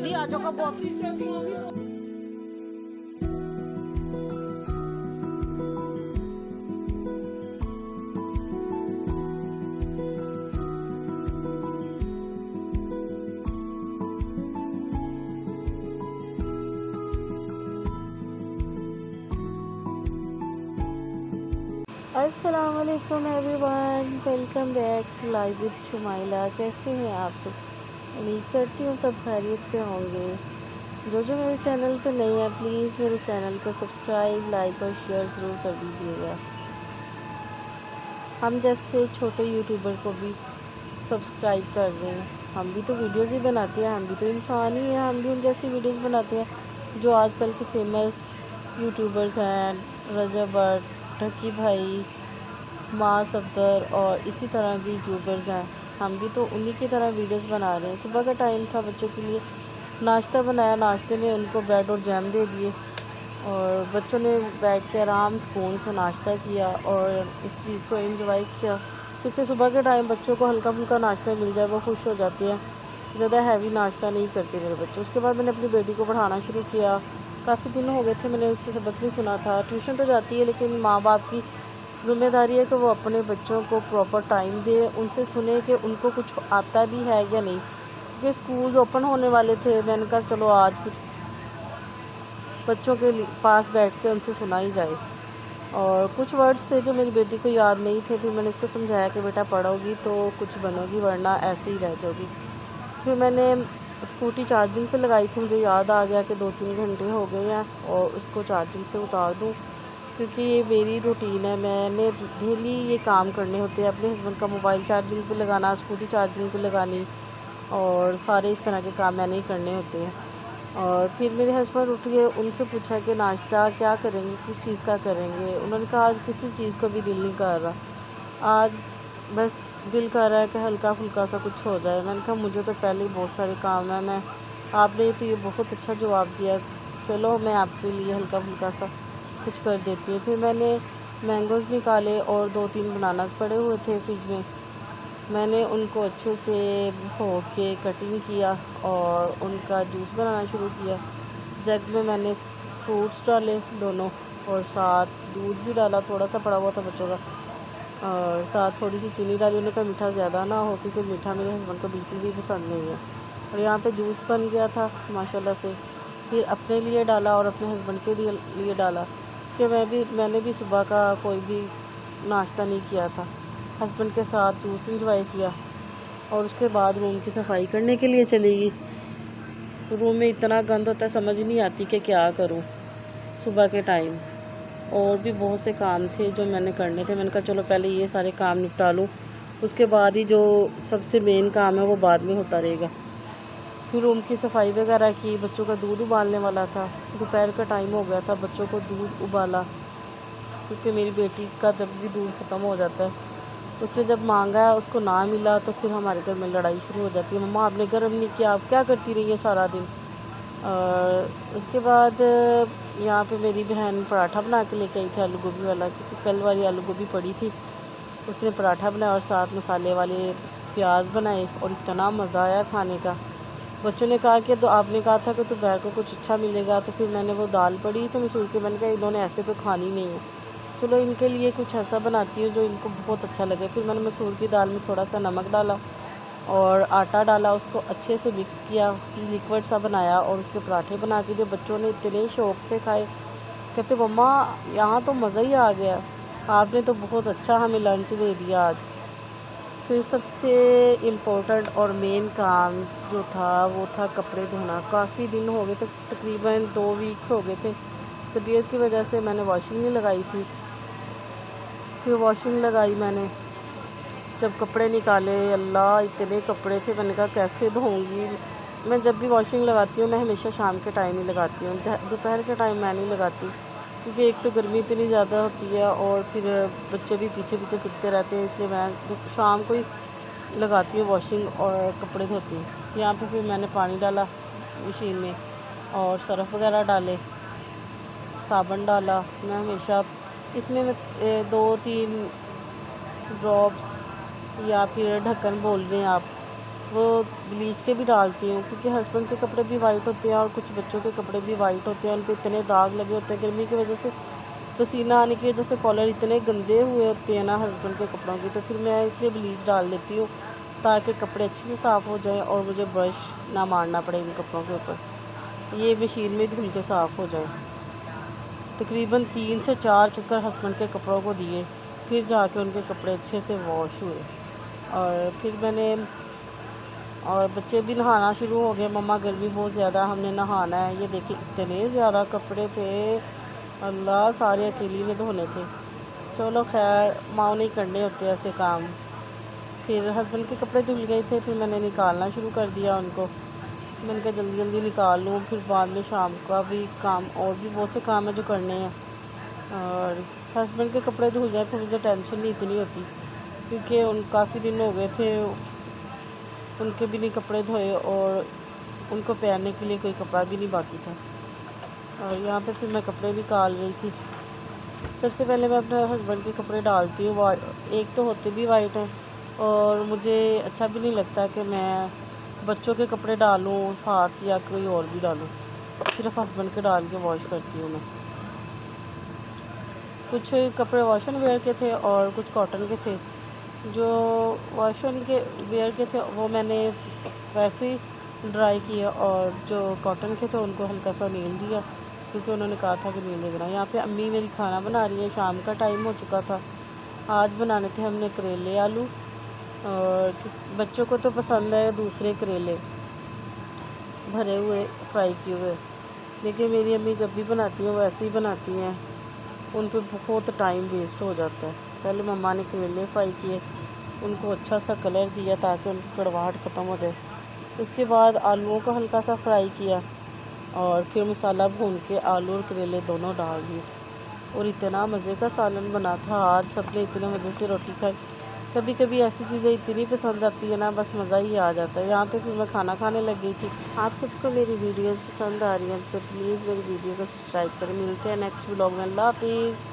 जल्दी आ जाओ बहुत। अस्सलामुअलैकुम everyone, welcome back live with Shumaila. कैसे हैं आप सब? उम्मीद करती हूँ सब खैरियत से होंगे। जो मेरे चैनल पर नए हैं प्लीज़ मेरे चैनल को सब्सक्राइब, लाइक और शेयर ज़रूर कर दीजिएगा। हम जैसे छोटे यूट्यूबर को भी सब्सक्राइब कर दें। हम भी तो वीडियोज़ ही बनाते हैं, हम भी तो इंसान ही हैं, हम भी उन जैसी वीडियोज़ बनाते हैं जो आजकल के फेमस यूट्यूबर्स हैं, रजब भट्ट, ढक्की भाई, माँ सफदर और इसी तरह की यूट्यूबर्स हैं। हम भी तो उन्हीं की तरह वीडियोस बना रहे हैं। सुबह का टाइम था, बच्चों के लिए नाश्ता बनाया, नाश्ते में उनको ब्रेड और जैम दे दिए और बच्चों ने बैठ के आराम सुकून से नाश्ता किया और इस चीज़ को एंजॉय किया, क्योंकि सुबह के टाइम बच्चों को हल्का फुल्का नाश्ता मिल जाए वो खुश हो जाते हैं। ज़्यादा हैवी नाश्ता नहीं करते मेरे बच्चे। उसके बाद मैंने अपनी बेटी को पढ़ाना शुरू किया। काफ़ी दिन हो गए थे मैंने उससे सबक भी सुना था। ट्यूशन तो जाती है लेकिन माँ बाप की ज़िम्मेदारी है कि वो अपने बच्चों को प्रॉपर टाइम दे, उनसे सुने कि उनको कुछ आता भी है या नहीं, क्योंकि स्कूल्स ओपन होने वाले थे। मैंने कहा चलो आज कुछ बच्चों के पास बैठ के उनसे सुना ही जाए। और कुछ वर्ड्स थे जो मेरी बेटी को याद नहीं थे। फिर मैंने उसको समझाया कि बेटा पढ़ोगी तो कुछ बनोगी, वरना ऐसे ही रह जाओगी। फिर मैंने स्कूटी चार्जिंग पे लगाई थी। मुझे याद आ गया कि 2-3 घंटे हो गए हैं और उसको चार्जिंग से उतार दूँ, क्योंकि ये मेरी रूटीन है। मैंने डेली ये काम करने होते हैं, अपने हस्बैंड का मोबाइल चार्जिंग पे लगाना, स्कूटी चार्जिंग पे लगानी और सारे इस तरह के काम मैंने ही करने होते हैं। और फिर मेरे हस्बैंड उठ गए, उनसे पूछा कि नाश्ता क्या करेंगे, किस चीज़ का करेंगे। उन्होंने कहा आज किसी चीज़ को भी दिल नहीं कर रहा, आज बस दिल कर रहा है कि हल्का फुल्का सा कुछ हो जाए। मैंने कहा मुझे तो पहले ही बहुत सारे काम हैं, मैं आपने तो ये बहुत अच्छा जवाब दिया, चलो मैं आपके लिए हल्का फुल्का सा कुछ कर देती हूँ। फिर मैंने मैंगोज़ निकाले और 2-3 बनानास पड़े हुए थे फ्रिज में। मैंने उनको अच्छे से धो के कटिंग किया और उनका जूस बनाना शुरू किया। जग में मैंने फ्रूट्स डाले दोनों और साथ दूध भी डाला, थोड़ा सा पड़ा हुआ था बच्चों का, और साथ थोड़ी सी चीनी डाली। उन्होंने कहा मीठा ज़्यादा ना हो, क्योंकि मीठा मेरे हस्बैंड को बिल्कुल भी पसंद नहीं है। और यहाँ पे जूस बन गया था माशाल्लाह से। फिर अपने लिए डाला और अपने हस्बैंड के लिए डाला कि मैंने भी सुबह का कोई भी नाश्ता नहीं किया था। हस्बैंड के साथ जूस इंजॉय किया और उसके बाद रूम की सफाई करने के लिए चली गई। रूम में इतना गंद होता है, समझ नहीं आती कि क्या करूं सुबह के टाइम। और भी बहुत से काम थे जो मैंने करने थे। मैंने कहा चलो पहले ये सारे काम निपटा लूँ, उसके बाद ही जो सबसे मेन काम है वो बाद में होता रहेगा। फिर रूम की सफाई वगैरह की। बच्चों का दूध उबालने वाला था, दोपहर का टाइम हो गया था, बच्चों को दूध उबाला, क्योंकि मेरी बेटी का जब भी दूध ख़त्म हो जाता है, उसने जब मांगा है उसको ना मिला तो फिर हमारे घर में लड़ाई शुरू हो जाती है, मम्मा आपने गर्म नहीं किया, आप क्या करती रही है सारा दिन। और उसके बाद यहाँ पे मेरी बहन पराठा बना के लेके आई थी आलू गोभी वाला, क्योंकि कल वाली आलू गोभी पड़ी थी। उसने पराठा बनाया और साथ मसाले वाले प्याज बनाए और इतना मज़ा आया खाने का। बच्चों ने कहा कि तो आपने कहा था कि दोपहर को कुछ अच्छा मिलेगा, तो फिर मैंने वो दाल पड़ी तो मसूर की, मैंने कहा इन्होंने ऐसे तो खानी नहीं है, चलो इनके लिए कुछ ऐसा बनाती हूँ जो इनको बहुत अच्छा लगे। फिर मैंने मसूर की दाल में थोड़ा सा नमक डाला और आटा डाला, उसको अच्छे से मिक्स किया, लिक्विड सा बनाया और उसके पराठे बना के दिए। बच्चों ने इतने शौक़ से खाए, कहते मम्मा यहाँ तो मज़ा ही आ गया, आपने तो बहुत अच्छा हमें लंच दे दिया आज। फिर सबसे इम्पोर्टेंट और मेन काम जो था वो था कपड़े धोना। काफ़ी दिन हो गए थे, तकरीबन 2 वीक्स हो गए थे, तबीयत की वजह से मैंने वॉशिंग नहीं लगाई थी। फिर वॉशिंग लगाई मैंने, जब कपड़े निकाले अल्लाह इतने कपड़े थे, मैंने कहा कैसे धोऊंगी। मैं जब भी वॉशिंग लगाती हूँ मैं हमेशा शाम के टाइम ही लगाती हूँ, दोपहर के टाइम मैं नहीं लगाती, क्योंकि एक तो गर्मी इतनी ज़्यादा होती है और फिर बच्चे भी पीछे पीछे फिरते रहते हैं, इसलिए मैं शाम को ही लगाती हूँ वॉशिंग और कपड़े धोती हूँ। यहाँ पे फिर मैंने पानी डाला मशीन में और सर्फ़ वगैरह डाले, साबुन डाला। मैं हमेशा इसमें 2-3 ड्रॉप्स या फिर ढक्कन बोल रहे हैं आप, وہ بلیچ کے بھی ڈالتی ہوں، کیونکہ ہسبینڈ کے کپڑے بھی وائٹ ہوتے ہیں اور کچھ بچوں کے کپڑے بھی وائٹ ہوتے ہیں، ان پہ اتنے داغ لگے ہوتے ہیں گرمی کی وجہ سے، پسینہ آنے کی وجہ سے کالر اتنے گندے ہوئے ہوتے ہیں نا ہسبینڈ کے کپڑوں کی، تو پھر میں اس لیے بلیچ ڈال دیتی ہوں تاکہ کپڑے اچھے سے صاف ہو جائیں اور مجھے برش نہ مارنا پڑے ان کپڑوں کے اوپر، یہ مشین میں دھل کے صاف ہو جائیں۔ تقریباً 3 سے 4 چکر ہسبینڈ کے کپڑوں کو دیے، پھر جا کے ان کے کپڑے اچھے سے واش ہوئے، اور پھر میں نے، اور بچے بھی نہانا شروع ہو گئے، مما گرمی بہت زیادہ ہم نے نہانا ہے، یہ دیکھیں اتنے زیادہ کپڑے تھے، اللہ سارے اکیلی نے دھونے تھے، چلو خیر ماؤں نہیں کرنے ہوتے ایسے کام۔ پھر ہسبینڈ کے کپڑے دھل گئے تھے، پھر میں نے نکالنا شروع کر دیا ان کو، میں نے کہا جلدی جلدی نکال لوں، پھر بعد میں شام کا بھی کام، اور بھی بہت سے کام ہیں جو کرنے ہیں، اور ہسبینڈ کے کپڑے دھل جائیں پھر مجھے ٹینشن نہیں اتنی ہوتی، کیونکہ ان کافی دن ہو گئے تھے ان کے بھی نہیں کپڑے دھوئے، اور ان کو پہننے کے لیے کوئی کپڑا بھی نہیں باقی تھا، اور یہاں پہ پھر میں کپڑے نکال رہی تھی۔ سب سے پہلے میں اپنے ہسبینڈ کے کپڑے ڈالتی ہوں، ایک تو ہوتے بھی وائٹ ہیں، اور مجھے اچھا بھی نہیں لگتا کہ میں بچوں کے کپڑے ڈالوں ساتھ یا کوئی اور بھی ڈالوں، صرف ہسبینڈ کے ڈال کے واش کرتی ہوں میں۔ کچھ کپڑے واش اینڈ ویئر کے تھے اور کچھ کاٹن کے تھے، جو واش اینڈ ویئر کے تھے وہ میں نے ویسے ہی ڈرائی کیا، اور جو کاٹن کے تھے ان کو ہلکا سا نیل دیا، کیونکہ انہوں نے کہا تھا کہ نیل دے دینا۔ یہاں پہ امی میری کھانا بنا رہی ہے، شام کا ٹائم ہو چکا تھا، آج بنانے تھے ہم نے کریلے آلو، اور بچوں کو تو پسند ہے دوسرے کریلے بھرے ہوئے فرائی کیے ہوئے، لیکن میری امی جب بھی بناتی ہیں وہ ایسے ہی بناتی ہیں، ان پہ بہت ٹائم ویسٹ ہو جاتا ہے۔ پہلے مما نے کریلے فرائی کیے، ان کو اچھا سا کلر دیا تاکہ ان کی کڑواہٹ ختم ہو جائے، اس کے بعد آلوؤں کو ہلکا سا فرائی کیا، اور پھر مسالہ بھون کے آلو اور کریلے دونوں ڈال دیے، اور اتنا مزے کا سالن بنا تھا، آج سب نے اتنے مزے سے روٹی کھائی۔ کبھی کبھی ایسی چیزیں اتنی پسند آتی ہے نا، بس مزہ ہی آ جاتا ہے۔ یہاں پہ پھر میں کھانا کھانے لگ گئی تھی۔ آپ سب کو میری ویڈیوز پسند آ رہی ہیں تو پلیز میری ویڈیو کو سبسکرائب کریں، ملتے ہیں نیکسٹ ولاگ میں، اللہ حافظ۔